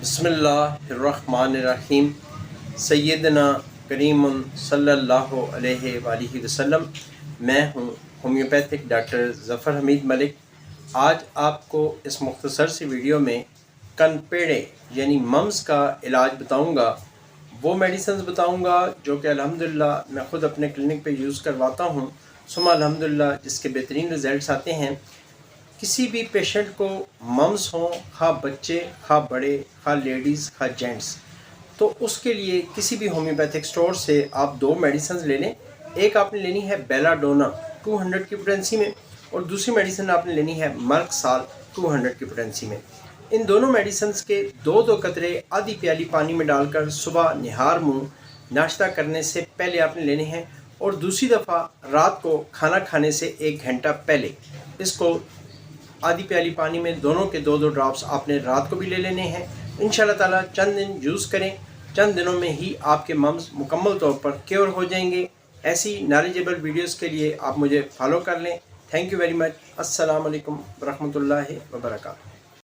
बिस्मिल्लाहिर्रहमानिर्रहीम। सैयदना करीम सल्लल्लाहु अलैहि वआलिहि वसल्लम। मैं हूँ होम्योपैथिक डॉक्टर ज़फ़र हमीद मलिक। आज आपको इस मुख्तसर सी वीडियो में कनपेड़े यानी मम्स का इलाज बताऊँगा। वो मेडिसिन बताऊँगा जो कि अल्हम्दुलिल्लाह मैं ख़ुद अपने क्लिनिक पे यूज़ करवाता हूँ, सुमा अल्हम्दुलिल्लाह जिसके बेहतरीन रिज़ल्ट्स आते हैं। किसी भी पेशेंट को मम्स हों, खा बच्चे, खा बड़े, खा लेडीज़, खा जेंट्स, तो उसके लिए किसी भी होम्योपैथिक स्टोर से आप दो मेडिसिन ले लें। एक आपने लेनी है बेलाडोना 200 की पोटेंसी में, और दूसरी मेडिसिन आपने लेनी है मर्क साल 200 की पोटेंसी में। इन दोनों मेडिसिन के दो दो कतरे आधी प्याली पानी में डालकर सुबह निहार मुँह नाश्ता करने से पहले आपने लेने हैं, और दूसरी दफ़ा रात को खाना खाने से 1 घंटा पहले इसको आधी प्याली पानी में दोनों के दो दो ड्रॉप्स आपने रात को भी ले लेने हैं। इंशाल्लाह ताला चंद दिन यूज़ करें, चंद दिनों में ही आपके मम्स मुकम्मल तौर पर क्योर हो जाएंगे। ऐसी नॉलेजेबल वीडियोस के लिए आप मुझे फॉलो कर लें। Thank you very much. अस्सलाम वालेकुम रहमतुल्लाहि व बरकातहू।